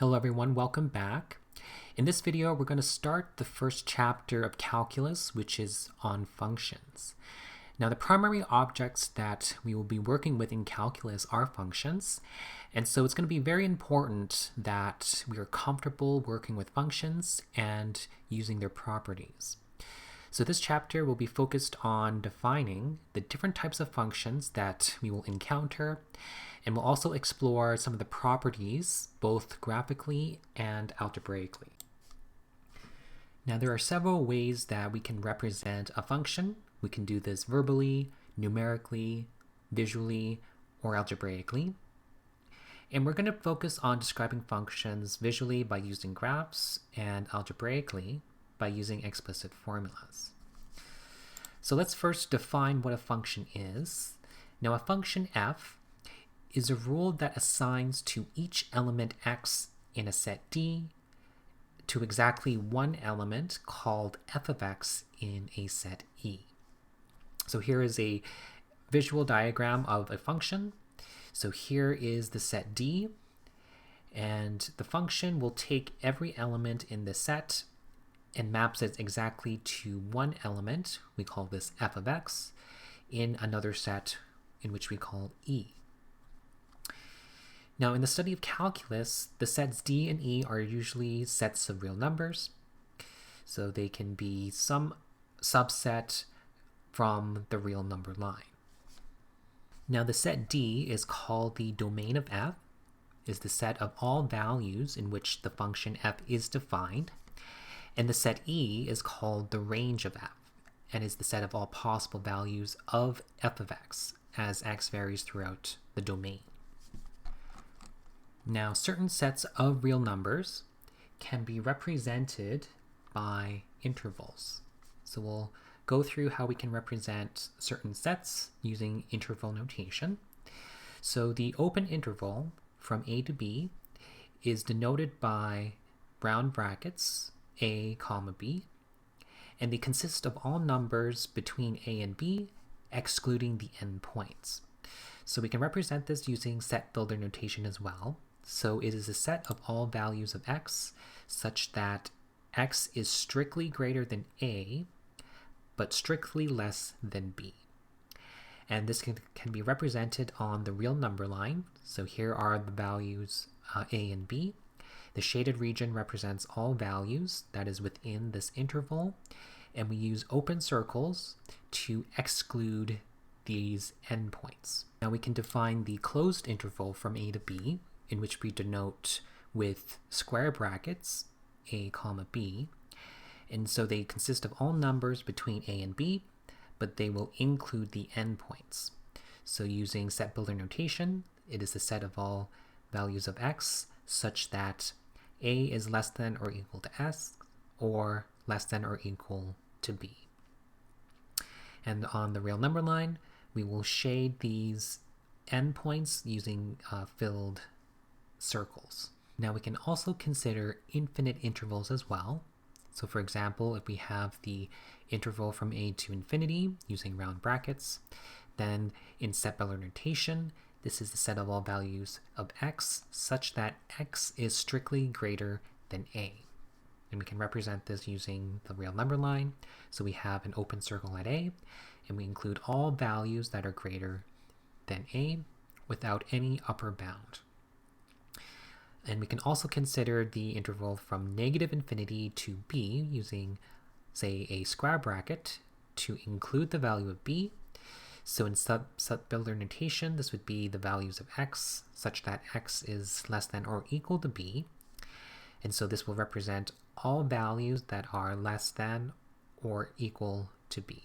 Hello everyone, welcome back. In this video, we're going to start the first chapter of calculus, which is on functions. Now, the primary objects that we will be working with in calculus are functions, and so it's going to be very important that we are comfortable working with functions and using their properties. So this chapter will be focused on defining the different types of functions that we will encounter, and we'll also explore some of the properties, both graphically and algebraically. Now, there are several ways that we can represent a function. We can do this verbally, numerically, visually, or algebraically. And we're going to focus on describing functions visually by using graphs and algebraically by using explicit formulas. So let's first define what a function is. Now, a function f is a rule that assigns to each element x in a set D to exactly one element called f of x in a set E. So here is a visual diagram of a function. So here is the set D, and the function will take every element in the set and maps it exactly to one element, we call this f of x, in another set in which we call E. Now, in the study of calculus, the sets D and E are usually sets of real numbers. So they can be some subset from the real number line. Now, the set D is called the domain of f, is the set of all values in which the function f is defined. And the set E is called the range of f, and is the set of all possible values of f of x, as x varies throughout the domain. Now, certain sets of real numbers can be represented by intervals. So we'll go through how we can represent certain sets using interval notation. So the open interval from A to B is denoted by round brackets, A, comma, B, and they consist of all numbers between A and B, excluding the endpoints. So we can represent this using set builder notation as well. So it is a set of all values of x such that x is strictly greater than A, but strictly less than B. And this can be represented on the real number line. So here are the values A and B. The shaded region represents all values that is within this interval, and we use open circles to exclude these endpoints. Now we can define the closed interval from A to B, in which we denote with square brackets, A, comma, B. And so they consist of all numbers between A and B, but they will include the endpoints. So using set builder notation, it is the set of all values of x such that A is less than or equal to S, or less than or equal to B. And on the real number line, we will shade these endpoints using filled circles. Now we can also consider infinite intervals as well. So for example, if we have the interval from A to infinity using round brackets, then in set builder notation, this is the set of all values of x such that x is strictly greater than A. And we can represent this using the real number line. So we have an open circle at A, and we include all values that are greater than A without any upper bound. And we can also consider the interval from negative infinity to b using, say, a square bracket to include the value of b. So in set builder notation, this would be the values of x such that x is less than or equal to b. And so this will represent all values that are less than or equal to b.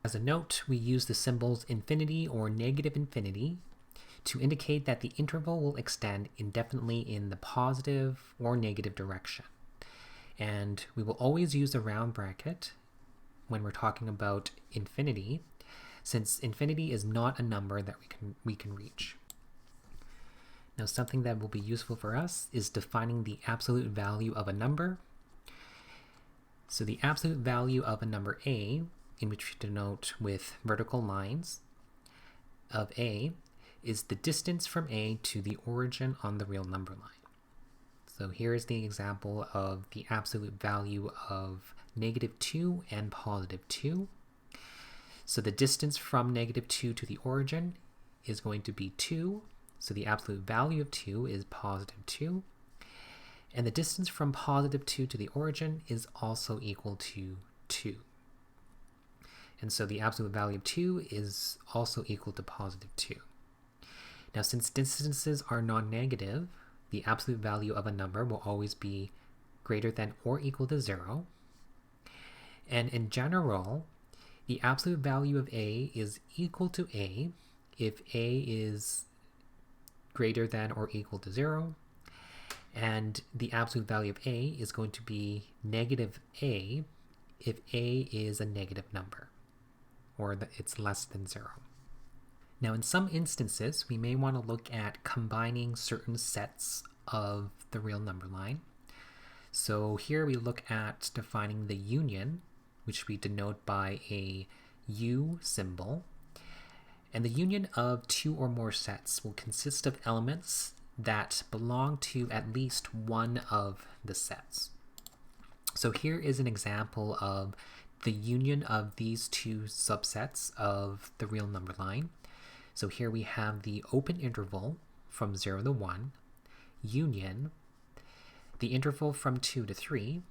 As a note, we use the symbols infinity or negative infinity to indicate that the interval will extend indefinitely in the positive or negative direction. And we will always use a round bracket when we're talking about infinity, since infinity is not a number that we can reach. Now, something that will be useful for us is defining the absolute value of a number. So the absolute value of a number A, in which we denote with vertical lines of A, is the distance from A to the origin on the real number line. So here is the example of the absolute value of -2 and +2. So the distance from -2 to the origin is going to be 2. So the absolute value of 2 is +2. And the distance from +2 to the origin is also equal to 2. And so the absolute value of 2 is also equal to +2. Now, since distances are non-negative, the absolute value of a number will always be greater than or equal to 0. And in general, the absolute value of a is equal to a if a is greater than or equal to 0. And the absolute value of a is going to be negative a if a is a negative number, or it's less than 0. Now, in some instances, we may want to look at combining certain sets of the real number line. So here we look at defining the union, which we denote by a U symbol. And the union of two or more sets will consist of elements that belong to at least one of the sets. So here is an example of the union of these two subsets of the real number line. So here we have the open interval from 0 to 1, union, the interval from 2 to 3,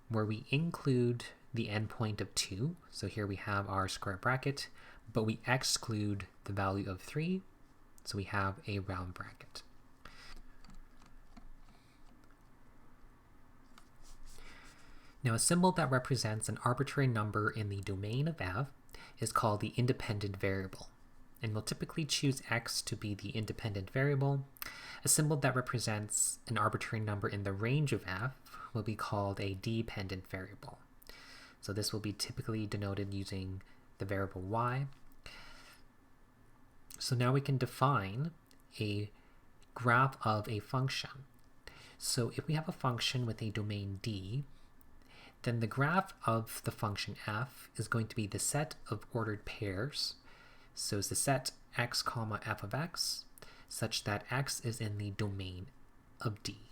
where we include the endpoint of 2. So here we have our square bracket, but we exclude the value of 3. So we have a round bracket. Now, a symbol that represents an arbitrary number in the domain of f is called the independent variable. And we'll typically choose x to be the independent variable. A symbol that represents an arbitrary number in the range of f will be called a dependent variable. So this will be typically denoted using the variable y. So now we can define a graph of a function. So if we have a function with a domain D, then the graph of the function f is going to be the set of ordered pairs. So it's the set x comma f of x, such that x is in the domain of D.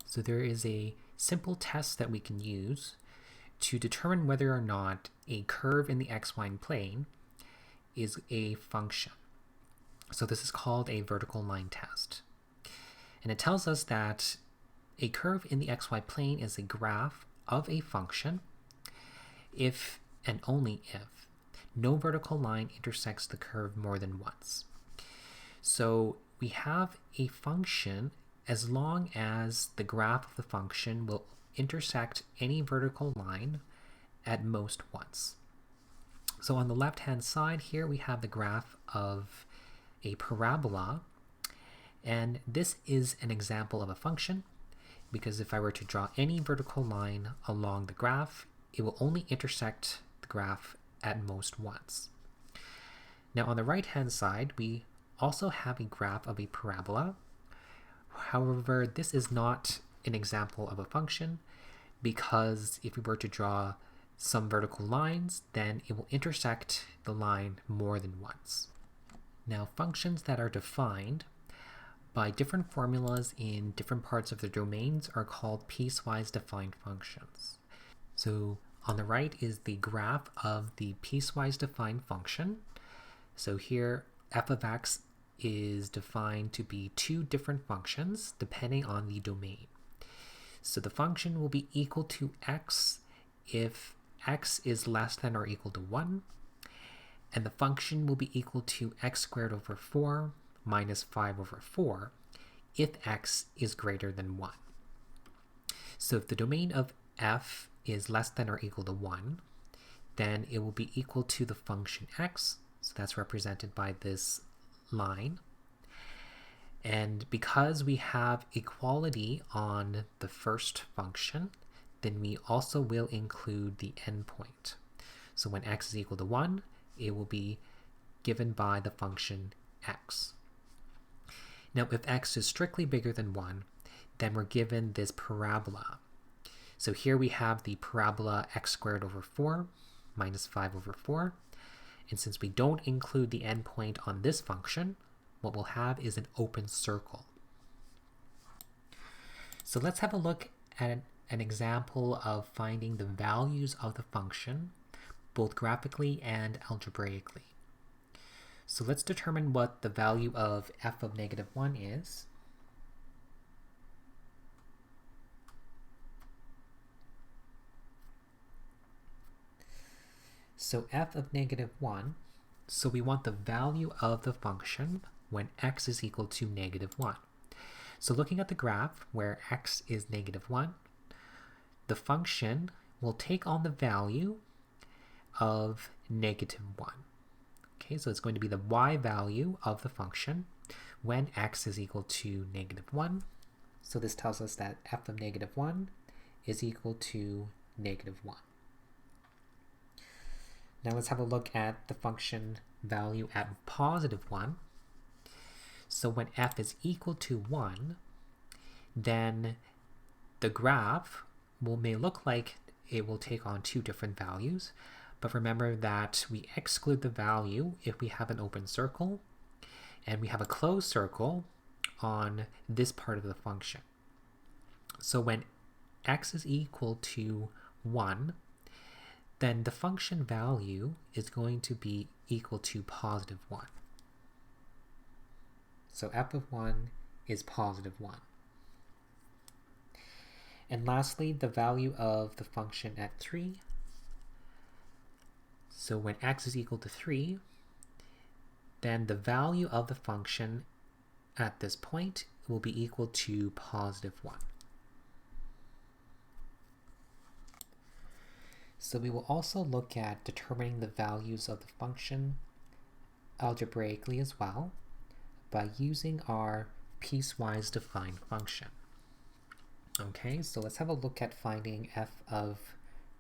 So there is a simple test that we can use to determine whether or not a curve in the xy plane is a function. So this is called a vertical line test. And it tells us that a curve in the xy plane is a graph of a function if and only if no vertical line intersects the curve more than once. So we have a function as long as the graph of the function will intersect any vertical line at most once. So on the left-hand side here, we have the graph of a parabola, and this is an example of a function, because if I were to draw any vertical line along the graph, it will only intersect the graph at most once. Now on the right-hand side, we also have a graph of a parabola. However, this is not an example of a function, because if we were to draw some vertical lines, then it will intersect the line more than once. Now, functions that are defined by different formulas in different parts of their domains are called piecewise defined functions. So on the right is the graph of the piecewise defined function. So here f of x is defined to be two different functions depending on the domain. So the function will be equal to x if x is less than or equal to 1, and the function will be equal to x squared over 4 minus 5 over 4 if x is greater than 1. So if the domain of f is less than or equal to 1, then it will be equal to the function x, so that's represented by this line. And because we have equality on the first function, then we also will include the endpoint. So when x is equal to 1, it will be given by the function x. Now if x is strictly bigger than 1, then we're given this parabola. So here we have the parabola x squared over 4 minus 5 over 4. And since we don't include the endpoint on this function, what we'll have is an open circle. So let's have a look at an example of finding the values of the function, both graphically and algebraically. So let's determine what the value of f of negative 1 is. So f of negative 1, so we want the value of the function when x is equal to negative 1. So looking at the graph where x is negative 1, the function will take on the value of negative 1. Okay, so it's going to be the y value of the function when x is equal to negative 1. So this tells us that f of negative 1 is equal to negative 1. Now let's have a look at the function value at positive 1. So when f is equal to 1, then the graph may look like it will take on two different values. But remember that we exclude the value if we have an open circle and we have a closed circle on this part of the function. So when x is equal to 1, then the function value is going to be equal to positive 1. So f of 1 is positive 1. And lastly, the value of the function at 3. So when x is equal to 3, then the value of the function at this point will be equal to positive 1. So we will also look at determining the values of the function algebraically as well by using our piecewise defined function. Okay, so let's have a look at finding f of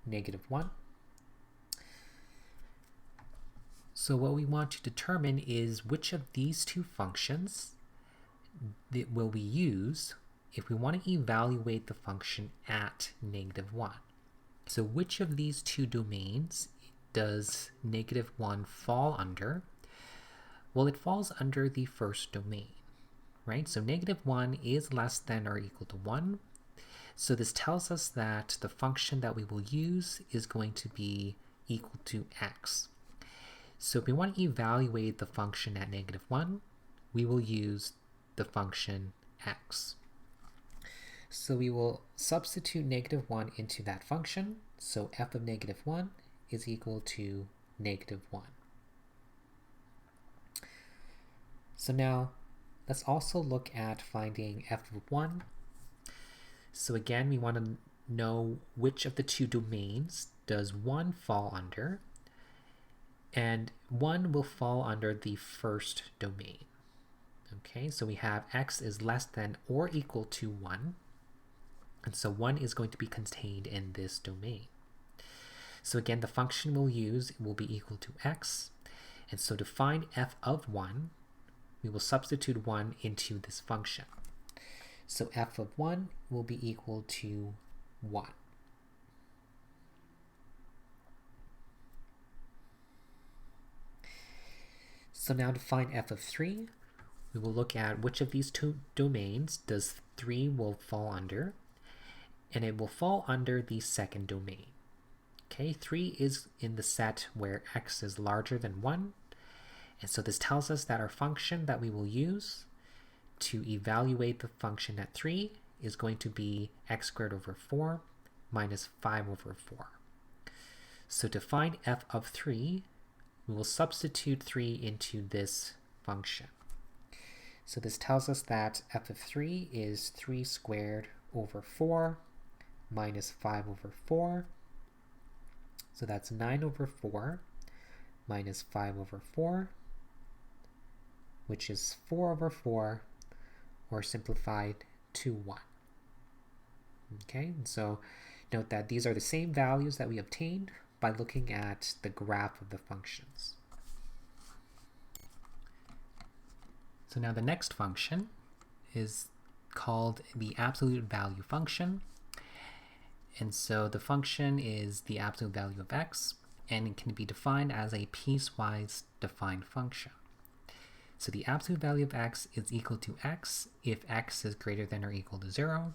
negative 1. So what we want to determine is which of these two functions that will we use if we want to evaluate the function at negative 1. So which of these two domains does negative 1 fall under? Well, it falls under the first domain, right? So negative 1 is less than or equal to 1. So this tells us that the function that we will use is going to be equal to x. So if we want to evaluate the function at negative 1, we will use the function x. So we will substitute negative 1 into that function. So f of negative 1 is equal to negative 1. So now let's also look at finding f of 1. So again, we want to know which of the two domains does 1 fall under, and 1 will fall under the first domain. Okay, so we have x is less than or equal to 1, and so 1 is going to be contained in this domain. So again, the function we'll use will be equal to x, and so to find f of 1, we will substitute 1 into this function. So f of 1 will be equal to 1. So now to find f of 3, we will look at which of these two domains does 3 will fall under, and it will fall under the second domain. Okay, 3 is in the set where x is larger than 1, and so this tells us that our function that we will use to evaluate the function at 3 is going to be x squared over 4 minus 5 over 4. So to find f of 3, we will substitute 3 into this function. So this tells us that f of 3 is 3 squared over 4 minus 5 over 4. So that's 9 over 4 minus 5 over 4, which is 4 over 4, or simplified to 1. Okay, and so note that these are the same values that we obtained by looking at the graph of the functions. So now the next function is called the absolute value function. And so the function is the absolute value of x, and it can be defined as a piecewise defined function. So the absolute value of x is equal to x if x is greater than or equal to 0,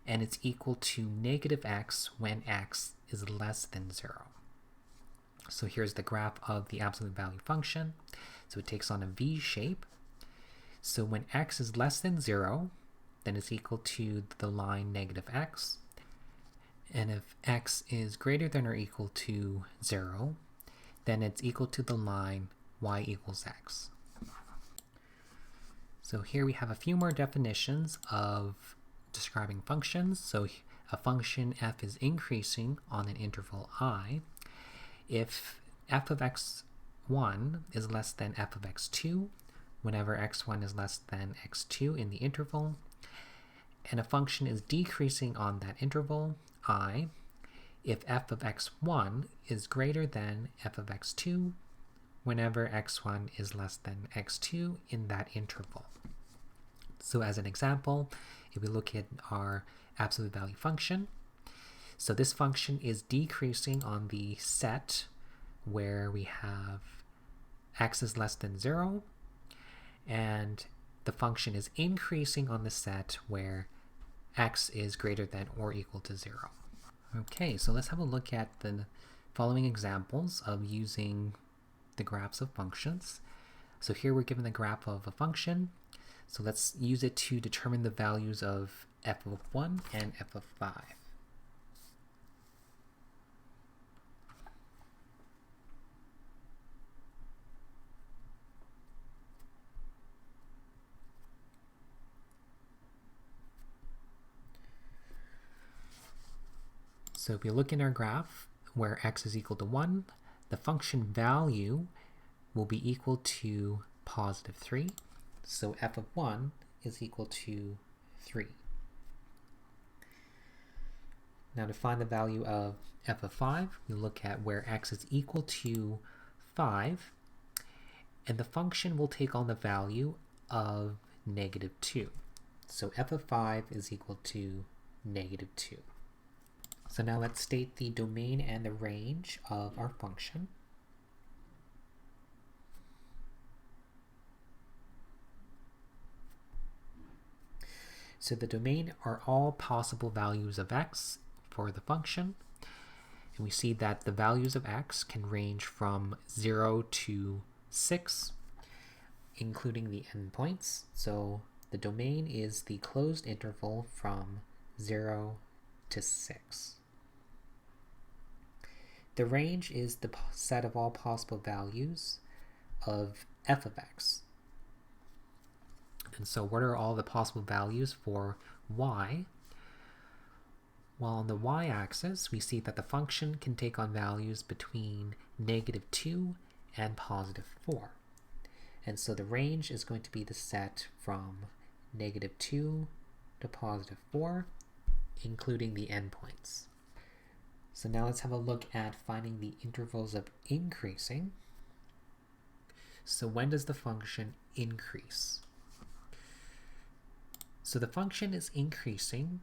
and it's equal to negative x when x is less than 0. So here's the graph of the absolute value function. So it takes on a V shape. So when x is less than 0, then it's equal to the line negative x. And if x is greater than or equal to 0, then it's equal to the line y equals x. So here we have a few more definitions of describing functions. So a function f is increasing on an interval I if f of x1 is less than f of x2 whenever x1 is less than x2 in the interval, and a function is decreasing on that interval I if f of x1 is greater than f of x2 whenever x1 is less than x2 in that interval. So as an example, if we look at our absolute value function, so this function is decreasing on the set where we have x is less than 0, and the function is increasing on the set where x is greater than or equal to 0. Okay, so let's have a look at the following examples of using the graphs of functions. So here we're given the graph of a function. So let's use it to determine the values of f of 1 and f of 5. So if we look in our graph where x is equal to 1, the function value will be equal to positive 3. So f of 1 is equal to 3. Now to find the value of f of 5, we look at where x is equal to 5, and the function will take on the value of negative 2. So f of 5 is equal to negative 2. So now let's state the domain and the range of our function. So the domain are all possible values of x for the function. And we see that the values of x can range from 0 to 6, including the endpoints. So the domain is the closed interval from 0 to 6. The range is the set of all possible values of f of x. And so what are all the possible values for y? Well, on the y-axis, we see that the function can take on values between negative 2 and positive 4. And so the range is going to be the set from negative 2 to positive 4, including the endpoints. So now let's have a look at finding the intervals of increasing. So when does the function increase? So the function is increasing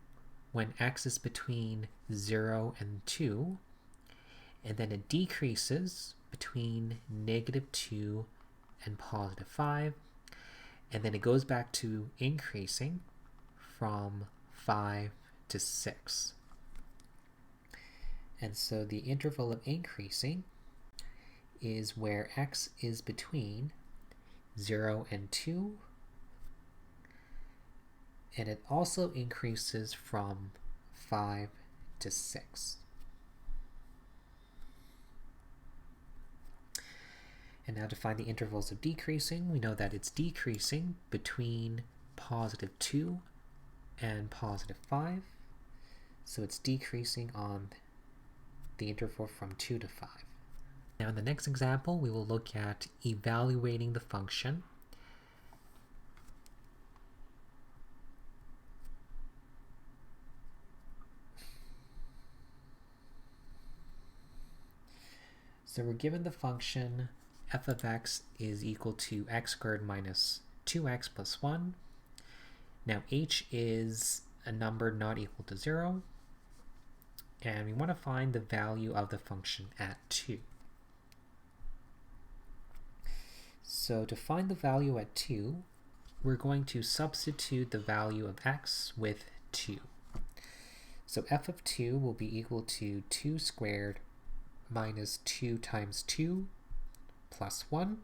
when x is between 0 and 2, and then it decreases between negative 2 and positive 5, and then it goes back to increasing from 5 to 6. And so the interval of increasing is where x is between 0 and 2, and it also increases from 5 to 6. And now to find the intervals of decreasing, we know that it's decreasing between positive 2 and positive 5. So it's decreasing on the interval from 2 to 5. Now in the next example, we will look at evaluating the function. So we're given the function f of x is equal to x squared minus 2x plus 1. Now h is a number not equal to 0, and we want to find the value of the function at 2. So to find the value at 2, we're going to substitute the value of x with 2. So f of 2 will be equal to 2 squared minus 2 times 2 plus 1.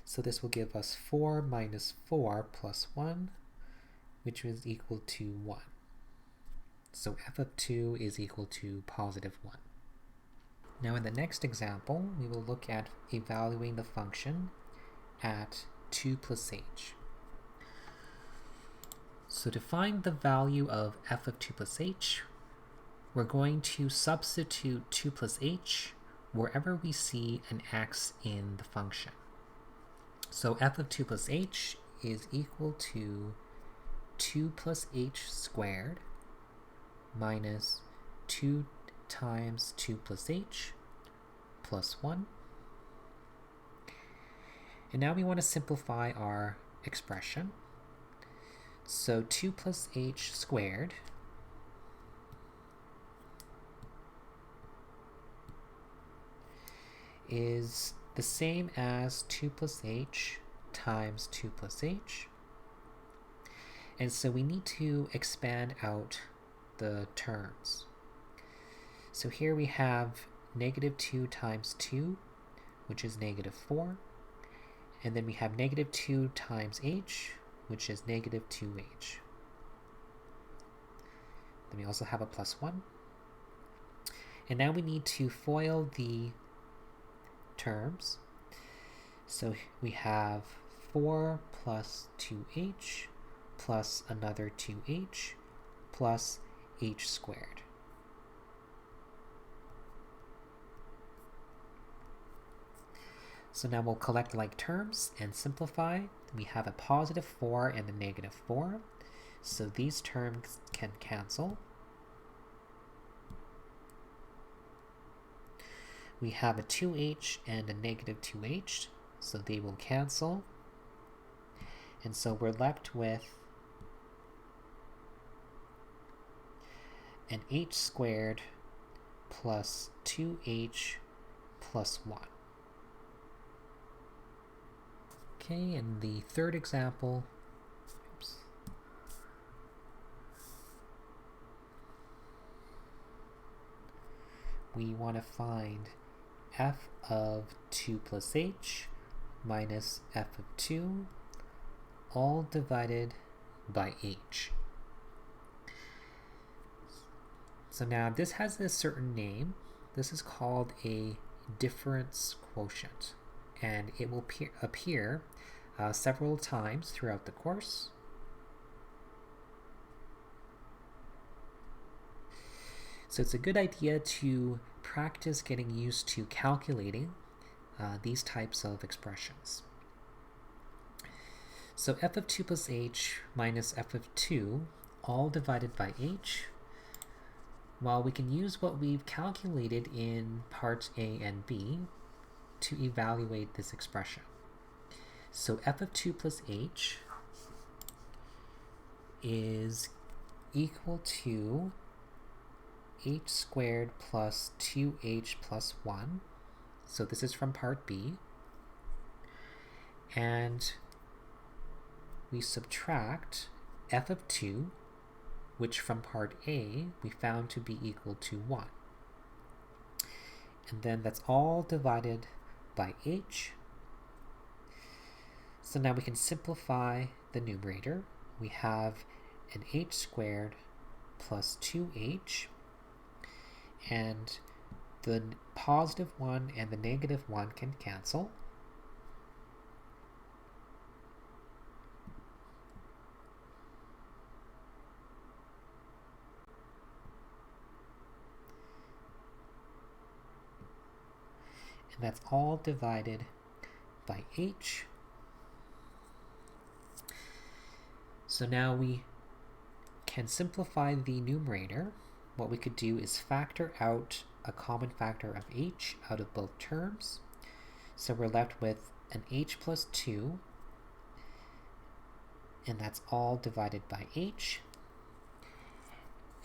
So this will give us 4 minus 4 plus 1, which is equal to 1. So f of 2 is equal to positive 1. Now in the next example, we will look at evaluating the function at 2 plus h. So to find the value of f of 2 plus h, we're going to substitute 2 plus h wherever we see an x in the function. So f of 2 plus h is equal to 2 plus h squared minus 2 times 2 plus h plus 1. And now we want to simplify our expression. So 2 plus h squared is the same as 2 plus h times 2 plus h. And so we need to expand out the terms. So here we have negative 2 times 2, which is negative 4. And then we have negative 2 times h, which is negative 2h. Then we also have a plus 1. And now we need to FOIL the terms. So we have 4 plus 2h plus another 2h plus h squared. So now we'll collect like terms and simplify. We have a positive 4 and a negative 4. So these terms can cancel. We have a 2h and a negative 2h, so they will cancel. And so we're left with an h squared plus 2h plus 1. Okay, in the third example, we want to find f of 2 plus h minus f of 2, all divided by h. So now this has a certain name. This is called a difference quotient, and it will appear several times throughout the course. So it's a good idea to practice getting used to calculating these types of expressions. So f of 2 plus h minus f of 2, all divided by h. Well, we can use what we've calculated in parts A and B to evaluate this expression. So f of 2 plus h is equal to h squared plus 2h plus 1. So this is from part B. And we subtract f of 2, which from part A we found to be equal to 1. And then that's all divided by h. So now we can simplify the numerator. We have an h squared plus 2h, and the positive 1 and the negative 1 can cancel. And that's all divided by h. So now we can simplify the numerator. What we could do is factor out a common factor of h out of both terms. So we're left with an h plus 2, and that's all divided by h.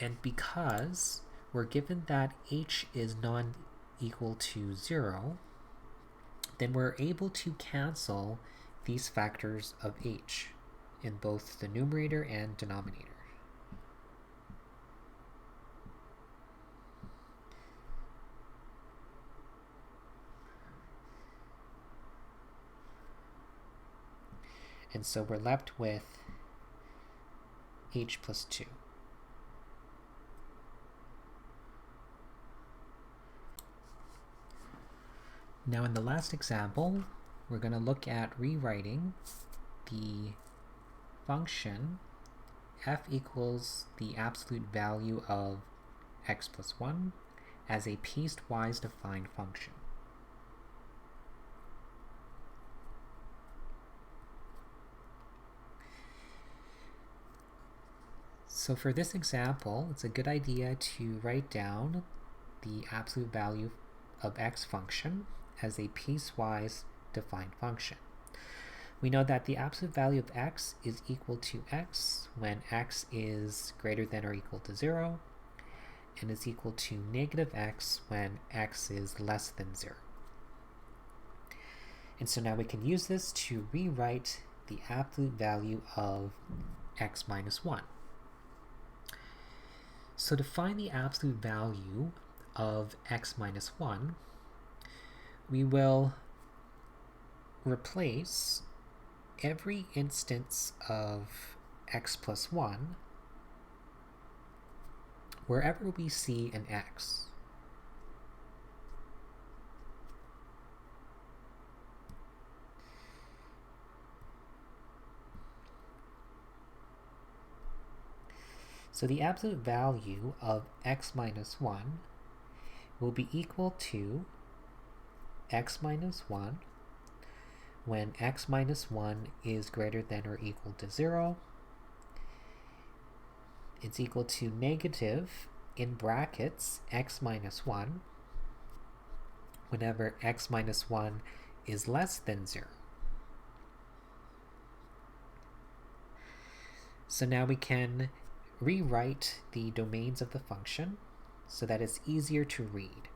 And because we're given that h is non-equal to 0, then we're able to cancel these factors of h in both the numerator and denominator. And so we're left with h plus 2. Now in the last example, we're going to look at rewriting the function f equals the absolute value of x plus 1 as a piecewise defined function. So for this example, it's a good idea to write down the absolute value of x function as a piecewise defined function. We know that the absolute value of x is equal to x when x is greater than or equal to 0, and is equal to negative x when x is less than 0. And so now we can use this to rewrite the absolute value of x minus 1. So to find the absolute value of x minus 1, we will replace every instance of x plus 1 wherever we see an x. So the absolute value of x minus 1 will be equal to x minus 1 when x minus 1 is greater than or equal to 0. It's equal to negative, in brackets, x minus 1 whenever x minus 1 is less than 0. So now we can rewrite the domains of the function so that it's easier to read.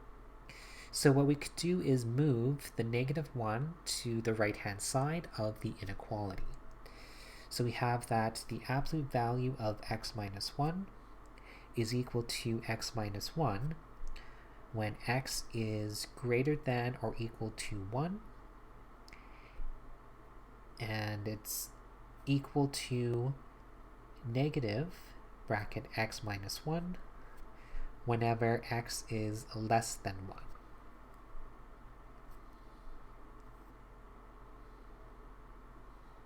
So what we could do is move the negative 1 to the right-hand side of the inequality. So we have that the absolute value of x minus 1 is equal to x minus 1 when x is greater than or equal to 1, and it's equal to negative bracket x minus 1 whenever x is less than 1.